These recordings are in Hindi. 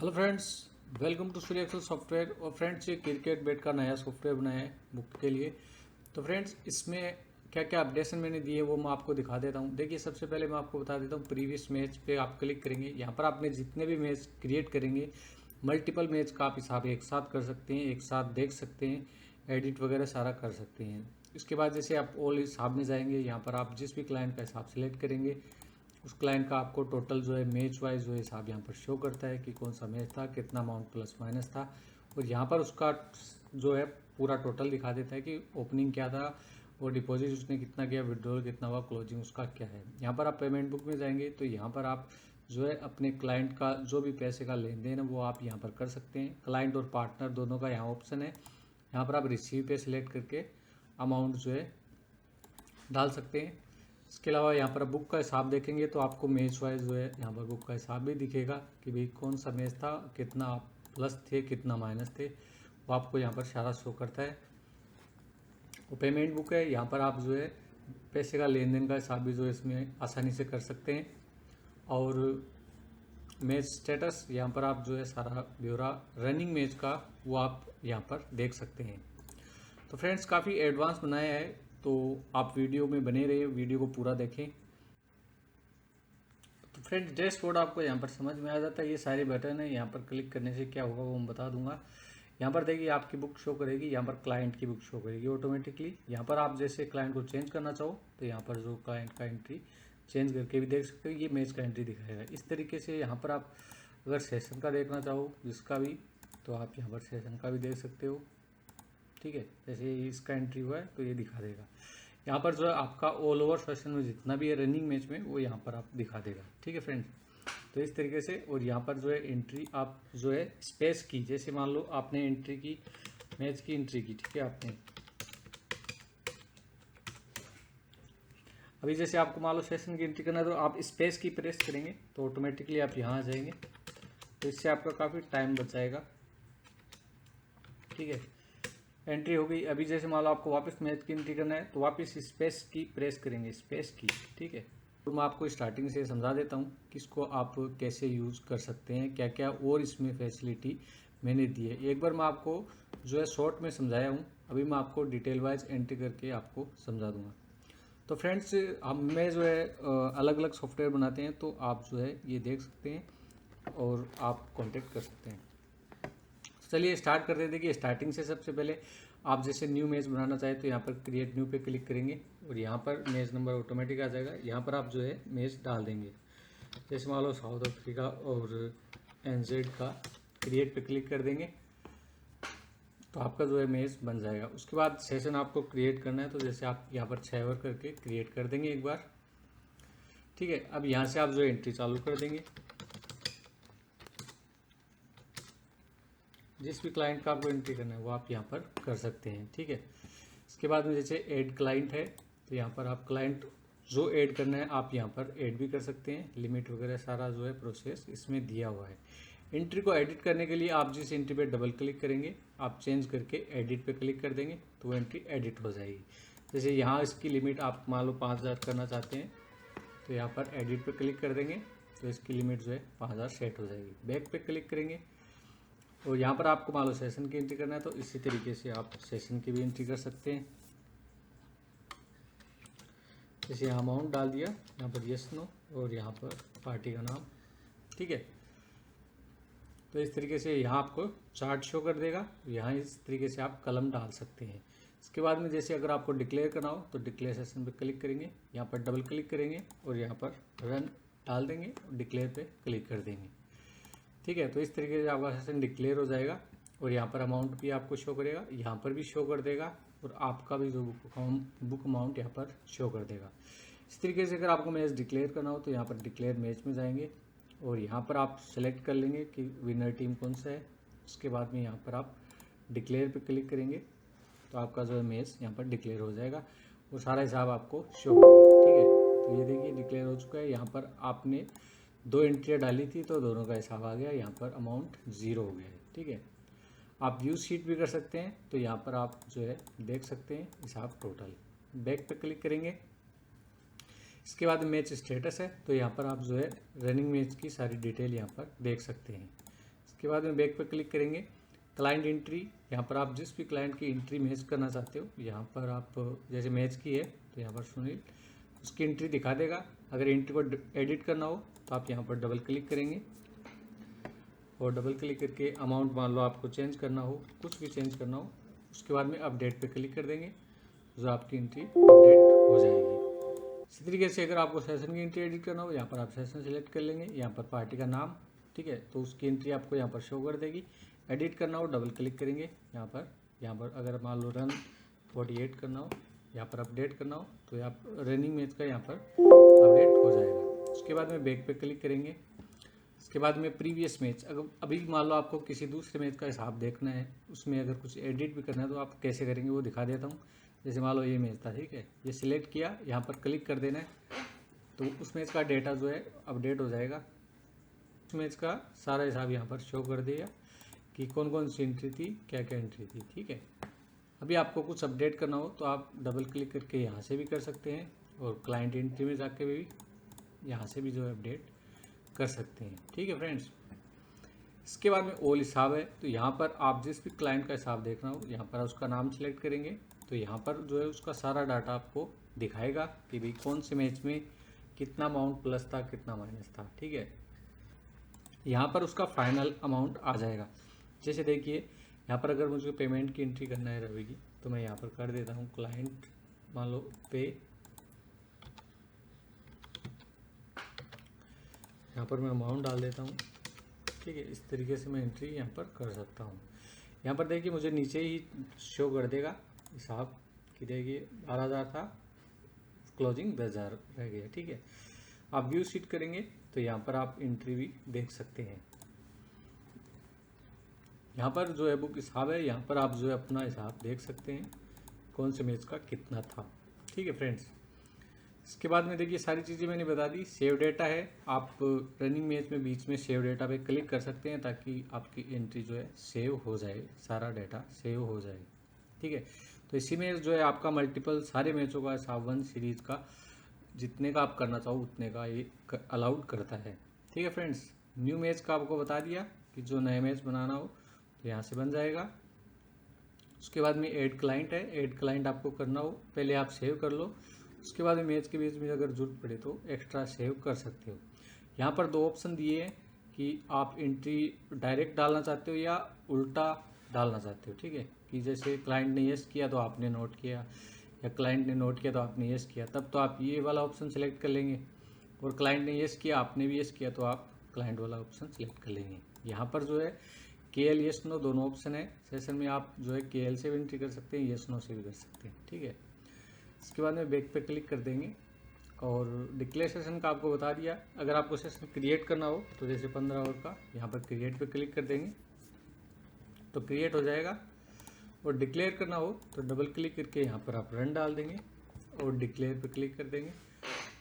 Hello friends, welcome to Surya excel software. और फ्रेंड्स, ये क्रिकेट बेट का नया सॉफ्टवेयर बनाया है बुक के लिए। तो फ्रेंड्स, इसमें क्या क्या अपडेशन मैंने दिए वो मैं आपको दिखा देता हूँ। देखिए, सबसे पहले मैं आपको बता देता हूँ, प्रीवियस मैच पे आप क्लिक करेंगे। यहाँ पर आपने जितने भी मैच क्रिएट करेंगे, मल्टीपल मैच का आप हिसाब एक साथ कर सकते हैं, एक साथ देख सकते हैं, एडिट वगैरह सारा कर सकते हैं। इसके बाद जैसे आप ऑल हिसाब में जाएंगे, यहाँ पर आप जिस भी क्लाइंट का हिसाब सेलेक्ट करेंगे, उस क्लाइंट का आपको टोटल जो है मैच वाइज जो है हिसाब यहाँ पर शो करता है कि कौन सा मैच था, कितना अमाउंट प्लस माइनस था। और यहाँ पर उसका जो है पूरा टोटल दिखा देता है कि ओपनिंग क्या था और डिपॉजिट उसने कितना किया, विड्रॉल कितना हुआ, क्लोजिंग उसका क्या है। यहाँ पर आप पेमेंट बुक में जाएंगे तो यहाँ पर आप जो है अपने क्लाइंट का जो भी पैसे का लेन देन है वो आप यहाँ पर कर सकते हैं। क्लाइंट और पार्टनर दोनों का यहाँ ऑप्शन है। यहाँ पर आप रिसीव पे सिलेक्ट करके अमाउंट जो है डाल सकते हैं। इसके अलावा यहाँ पर बुक का हिसाब देखेंगे तो आपको मैच वाइज जो है यहाँ पर बुक का हिसाब भी दिखेगा कि भाई कौन सा मैच था, कितना प्लस थे, कितना माइनस थे, वो आपको यहाँ पर सारा शो करता है। वो पेमेंट बुक है, यहाँ पर आप जो है पैसे का लेन देन का हिसाब भी जो है इसमें आसानी से कर सकते हैं। और मैच स्टेटस, यहाँ पर आप जो है सारा ब्यौरा रनिंग मैच का वो आप यहाँ पर देख सकते हैं। तो फ्रेंड्स, काफ़ी एडवांस बनाया है, तो आप वीडियो में बने रहिए, वीडियो को पूरा देखें। तो फ्रेंड्स, डैशबोर्ड आपको यहाँ पर समझ में आ जाता है। ये सारे बटन है, यहाँ पर क्लिक करने से क्या होगा वो मैं बता दूंगा। यहाँ पर देखिए आपकी बुक शो करेगी, यहाँ पर क्लाइंट की बुक शो करेगी ऑटोमेटिकली। यहाँ पर आप जैसे क्लाइंट को चेंज करना चाहो तो यहाँ पर जो क्लाइंट का एंट्री चेंज करके भी देख सकते हो, ये मैच का एंट्री दिखाएगा। इस तरीके से यहाँ पर आप अगर सेशन का देखना चाहो जिसका भी, तो आप यहाँ पर सेशन का भी देख सकते हो। ठीक है, जैसे इसका एंट्री हुआ है तो ये दिखा देगा। यहाँ पर जो है आपका ऑल ओवर सेशन में जितना भी है रनिंग मैच में वो यहाँ पर आप दिखा देगा। ठीक है फ्रेंड्स, तो इस तरीके से। और यहाँ पर जो है एंट्री आप जो है स्पेस की, जैसे मान लो आपने एंट्री की, मैच की एंट्री की, ठीक है आपने अभी जैसे आपको मान लो सेशन की एंट्री करना है तो आप स्पेस की प्रेस करेंगे तो ऑटोमेटिकली आप यहाँ आ जाएंगे। तो इससे आपका काफ़ी टाइम बच जाएगा। ठीक है, एंट्री हो गई। अभी जैसे मान लो आपको वापस मैच की एंट्री करना है तो वापस स्पेस की प्रेस करेंगे, स्पेस की। ठीक है, तो मैं आपको स्टार्टिंग से समझा देता हूँ कि इसको आप कैसे यूज़ कर सकते हैं, क्या क्या और इसमें फैसिलिटी मैंने दी है। एक बार मैं आपको जो है शॉर्ट में समझाया हूँ, अभी मैं आपको डिटेल वाइज एंट्री करके आपको समझा दूंगा। तो फ्रेंड्स, हमें जो है अलग अलग सॉफ्टवेयर बनाते हैं, तो आप जो है ये देख सकते हैं और आप कॉन्टेक्ट कर सकते हैं। चलिए स्टार्ट कर देते हैं कि स्टार्टिंग से। सबसे पहले आप जैसे न्यू मैच बनाना चाहें तो यहाँ पर क्रिएट न्यू पे क्लिक करेंगे और यहाँ पर मैच नंबर ऑटोमेटिक आ जाएगा। यहाँ पर आप जो है मैच डाल देंगे, जैसे मान लो साउथ अफ्रीका और एनजेड का, क्रिएट पे क्लिक कर देंगे तो आपका जो है मैच बन जाएगा। उसके बाद सेशन आपको क्रिएट करना है तो जैसे आप यहाँ पर 6 ओवर करके क्रिएट कर देंगे एक बार। ठीक है, अब यहाँ से आप जो एंट्री चालू कर देंगे, जिस भी क्लाइंट का आपको एंट्री करना है वो आप यहाँ पर कर सकते हैं। ठीक है, इसके बाद में जैसे ऐड क्लाइंट है तो यहाँ पर आप क्लाइंट जो ऐड करना है आप यहाँ पर ऐड भी कर सकते हैं। लिमिट वगैरह सारा जो है प्रोसेस इसमें दिया हुआ है। एंट्री को एडिट करने के लिए आप जिस एंट्री पे डबल क्लिक करेंगे, आप चेंज करके एडिट पे क्लिक कर देंगे तो वो एंट्री एडिट हो जाएगी। जैसे यहाँ इसकी लिमिट आप मान लो 5000 करना चाहते हैं तो यहाँ पर एडिट पे क्लिक कर देंगे तो इसकी लिमिट जो है 5000 सेट हो जाएगी। बैक पे क्लिक करेंगे और यहाँ पर आपको मान लो सेशन की एंट्री करना है तो इसी तरीके से आप सेशन की भी एंट्री कर सकते हैं। जैसे यहाँ अमाउंट डाल दिया, यहाँ पर यस नो और यहाँ पर पार्टी का नाम। ठीक है, तो इस तरीके से यहाँ आपको चार्ट शो कर देगा। यहाँ इस तरीके से आप कलम डाल सकते हैं। इसके बाद में जैसे अगर आपको डिक्लेयर करना हो तो डिक्लेयर सेशन पे क्लिक करेंगे, यहाँ पर डबल क्लिक करेंगे और यहाँ पर रन डाल देंगे और डिक्लेयर पे क्लिक कर देंगे। ठीक है, तो इस तरीके से आपका सेशन डिक्लेयर हो जाएगा और यहाँ पर अमाउंट भी आपको शो करेगा, यहाँ पर भी शो कर देगा और आपका भी जो बुक अमाउंट यहाँ पर शो कर देगा। इस तरीके से अगर आपको मैच डिक्लेयर करना हो तो यहाँ पर डिक्लेयर मैच में जाएंगे और यहाँ पर आप सेलेक्ट कर लेंगे कि विनर टीम कौन सा है। उसके बाद में यहाँ पर आप डिक्लेयर पे क्लिक करेंगे तो आपका जो है मैच यहाँ पर डिक्लेयर हो जाएगा और सारा हिसाब आपको शो होगा। ठीक है, तो ये देखिए डिक्लेयर हो चुका है। यहाँ पर आपने 2 एंट्रियाँ डाली थी तो दोनों का हिसाब आ गया, यहाँ पर अमाउंट 0 हो गया है। ठीक है, आप व्यू शीट भी कर सकते हैं तो यहाँ पर आप जो है देख सकते हैं हिसाब टोटल। बैक पे क्लिक करेंगे, इसके बाद मैच स्टेटस है तो यहाँ पर आप जो है रनिंग मैच की सारी डिटेल यहाँ पर देख सकते हैं। इसके बाद में बैक पे क्लिक करेंगे, क्लाइंट एंट्री, यहाँ पर आप जिस भी क्लाइंट की एंट्री मैच करना चाहते हो, यहाँ पर आप जैसे मैच की है तो यहाँ पर सुनील, उसकी एंट्री दिखा देगा। अगर एंट्री को एडिट करना हो तो आप यहाँ पर डबल क्लिक करेंगे और डबल क्लिक करके अमाउंट मान लो आपको चेंज करना हो, कुछ भी चेंज करना हो, उसके बाद में अपडेट पे क्लिक कर देंगे, जो आपकी एंट्री अपडेट हो जाएगी। इसी तरीके से अगर आपको सेशन की एंट्री एडिट करना हो, यहाँ पर आप सेशन सेलेक्ट कर लेंगे, यहाँ पर पार्टी का नाम, ठीक है, तो उसकी एंट्री आपको यहाँ पर शो कर देगी। एडिट करना हो डबल क्लिक करेंगे, यहाँ पर अगर मान लो रन 48 करना हो, यहाँ पर अपडेट करना हो तो यहाँ रनिंग मैच का यहाँ पर अपडेट हो जाएगा। उसके बाद में बैक पे क्लिक करेंगे, इसके बाद में प्रीवियस मैच, अगर अभी मान लो आपको किसी दूसरे मैच का हिसाब देखना है, उसमें अगर कुछ एडिट भी करना है तो आप कैसे करेंगे वो दिखा देता हूँ। जैसे मान लो ये मैच था, ठीक है, ये सिलेक्ट किया, यहाँ पर क्लिक कर देना है तो उस मैच का डेटा जो है अपडेट हो जाएगा। उस मैच का सारा हिसाब यहाँ पर शो कर देगा कि कौन कौन सी एंट्री थी, क्या क्या एंट्री थी, ठीक है। अभी आपको कुछ अपडेट करना हो तो आप डबल क्लिक करके यहाँ से भी कर सकते हैं और क्लाइंट एंट्री में जाके भी यहाँ से भी जो है अपडेट कर सकते हैं, ठीक है फ्रेंड्स। इसके बाद में ऑल हिसाब है, तो यहाँ पर आप जिस भी क्लाइंट का हिसाब देखना हो, यहाँ पर उसका नाम सेलेक्ट करेंगे तो यहाँ पर जो है उसका सारा डाटा आपको दिखाएगा कि भाई कौन से मैच में कितना अमाउंट प्लस था, कितना माइनस था, ठीक है। यहाँ पर उसका फाइनल अमाउंट आ जाएगा। जैसे देखिए यहाँ पर अगर मुझे पेमेंट की एंट्री करना है रवि की, तो मैं यहाँ पर कर देता हूँ क्लाइंट मान लो पे, यहाँ पर मैं अमाउंट डाल देता हूँ, ठीक है। इस तरीके से मैं एंट्री यहाँ पर कर सकता हूँ। यहाँ पर देखिए मुझे नीचे ही शो कर देगा हिसाब कि देखिए 12,000 था, क्लोजिंग 10,000 रह गया, ठीक है। आप व्यू शीट करेंगे तो यहाँ पर आप एंट्री भी देख सकते हैं। यहाँ पर जो है बुक हिसाब है, यहाँ पर आप जो है अपना हिसाब देख सकते हैं कौन से मैच का कितना था, ठीक है फ्रेंड्स। इसके बाद में देखिए सारी चीज़ें मैंने बता दी। सेव डेटा है, आप रनिंग मैच में बीच में सेव डेटा पे क्लिक कर सकते हैं ताकि आपकी एंट्री जो है सेव हो जाए, सारा डेटा सेव हो जाए, ठीक है। तो इसी में जो है आपका मल्टीपल सारे मैचों का हिसाब 1 सीरीज का जितने का आप करना चाहो उतने का ये अलाउड करता है, ठीक है फ्रेंड्स। न्यू मैच का आपको बता दिया कि जो नया मैच बनाना हो तो यहाँ से बन जाएगा। उसके बाद में ऐड क्लाइंट है, ऐड क्लाइंट आपको करना हो पहले आप सेव कर लो, उसके बाद मैच के बीच में अगर जरूरत पड़े तो एक्स्ट्रा सेव कर सकते हो। यहाँ पर 2 ऑप्शन दिए हैं कि आप एंट्री डायरेक्ट डालना चाहते हो या उल्टा डालना चाहते हो, ठीक है। कि जैसे क्लाइंट ने यस किया तो आपने नोट किया, या क्लाइंट ने नोट किया तो आपने यस किया, तब तो आप ये वाला ऑप्शन सेलेक्ट कर लेंगे, और क्लाइंट ने यस किया आपने भी यस किया तो आप क्लाइंट वाला ऑप्शन सेलेक्ट कर लेंगे। यहाँ पर जो है KL यस नो दोनों ऑप्शन है। सेशन में आप जो है KL से भी एंट्री कर सकते हैं, यस नो से भी कर सकते हैं, ठीक है। इसके बाद में बैक पे क्लिक कर देंगे और डिक्लेयर सेशन का आपको बता दिया। अगर आपको सेशन क्रिएट करना हो तो जैसे 15 आवर का, यहाँ पर क्रिएट पे क्लिक कर देंगे तो क्रिएट हो जाएगा, और डिक्लेयर करना हो तो डबल क्लिक करके यहाँ पर आप रन डाल देंगे और डिक्लेयर पे क्लिक कर देंगे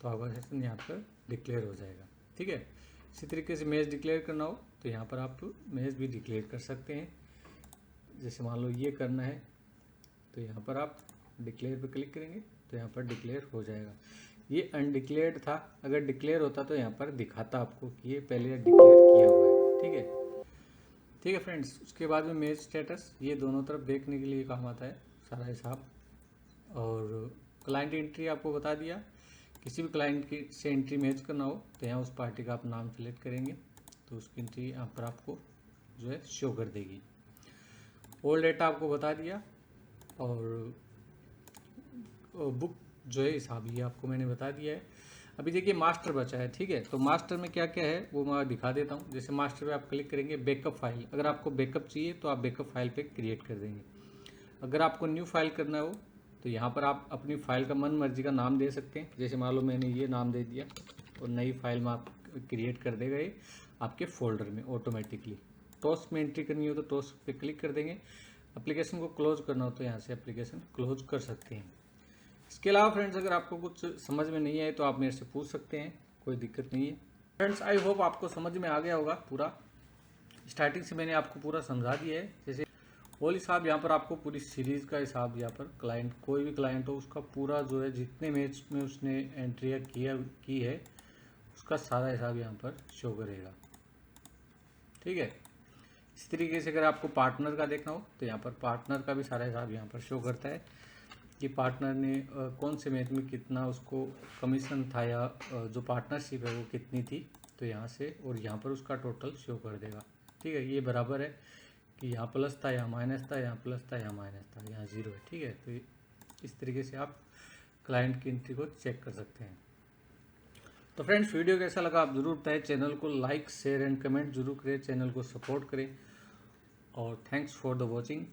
तो आपका सेशन यहाँ पर डिक्लेयर हो जाएगा, ठीक है। इसी तरीके से मैच डिक्लेयर करना हो तो यहाँ पर आप मैच भी डिक्लेयर कर सकते हैं। जैसे मान लो ये करना है तो यहाँ पर आप डिक्लेयर पे क्लिक करेंगे तो यहाँ पर डिक्लेयर हो जाएगा। ये अनडिक्लेयर्ड था, अगर डिक्लेयर होता तो यहाँ पर दिखाता आपको कि ये पहले डिक्लेयर किया हुआ है, ठीक है। ठीक है फ्रेंड्स, उसके बाद में मैच स्टेटस, ये दोनों तरफ देखने के लिए काम आता है सारा हिसाब। और क्लाइंट एंट्री आपको बता दिया, किसी भी क्लाइंट की से एंट्री मैच करना हो तो यहाँ उस पार्टी का आप नाम सेलेक्ट करेंगे तो उसकी एंट्री यहाँ पर आपको जो है शो कर देगी। ऑल डेटा आपको बता दिया, और बुक जो है हिसाब ये आपको मैंने बता दिया है। अभी देखिए मास्टर बचा है, ठीक है। तो मास्टर में क्या क्या है वो मैं दिखा देता हूँ। जैसे मास्टर पे आप क्लिक करेंगे, बैकअप फाइल, अगर आपको बैकअप चाहिए तो आप बैकअप फाइल पे क्रिएट कर देंगे। अगर आपको न्यू फाइल करना हो तो यहाँ पर आप अपनी फाइल का मन मर्जी का नाम दे सकते हैं। जैसे मान लो मैंने ये नाम दे दिया और नई फाइल में आप क्रिएट कर देगा ये आपके फोल्डर में ऑटोमेटिकली। टॉस में एंट्री करनी हो तो टॉस पे क्लिक कर देंगे। एप्लीकेशन को क्लोज करना हो तो यहाँ से एप्लीकेशन क्लोज कर सकते हैं। इसके अलावा फ्रेंड्स अगर आपको कुछ समझ में नहीं आए तो आप मेरे से पूछ सकते हैं, कोई दिक्कत नहीं है। फ्रेंड्स आई होप आपको समझ में आ गया होगा पूरा, स्टार्टिंग से मैंने आपको पूरा समझा दिया है। जैसे ऑल हिसाब यहाँ पर आपको पूरी सीरीज़ का हिसाब, यहाँ पर क्लाइंट कोई भी क्लाइंट हो उसका पूरा जो है जितने मैच में उसने एंट्री की है उसका सारा हिसाब यहाँ पर शो करेगा, ठीक है। इस तरीके से अगर आपको पार्टनर का देखना हो तो यहाँ पर पार्टनर का भी सारा हिसाब यहाँ पर शो करता है कि पार्टनर ने कौन से मैच में कितना उसको कमीशन था या जो पार्टनरशिप है वो कितनी थी, तो यहाँ से और यहाँ पर उसका टोटल शो कर देगा। ठीक है, ये बराबर है कि यहाँ प्लस था, यहाँ माइनस था, यहाँ प्लस था, यहाँ माइनस था, यहाँ ज़ीरो है। ठीक है, तो इस तरीके से आप क्लाइंट की एंट्री को चेक कर सकते हैं। तो फ्रेंड्स, वीडियो कैसा लगा आप ज़रूर बताएं। चैनल को लाइक शेयर एंड कमेंट जरूर करें, चैनल को सपोर्ट करें और थैंक्स फॉर द वॉचिंग।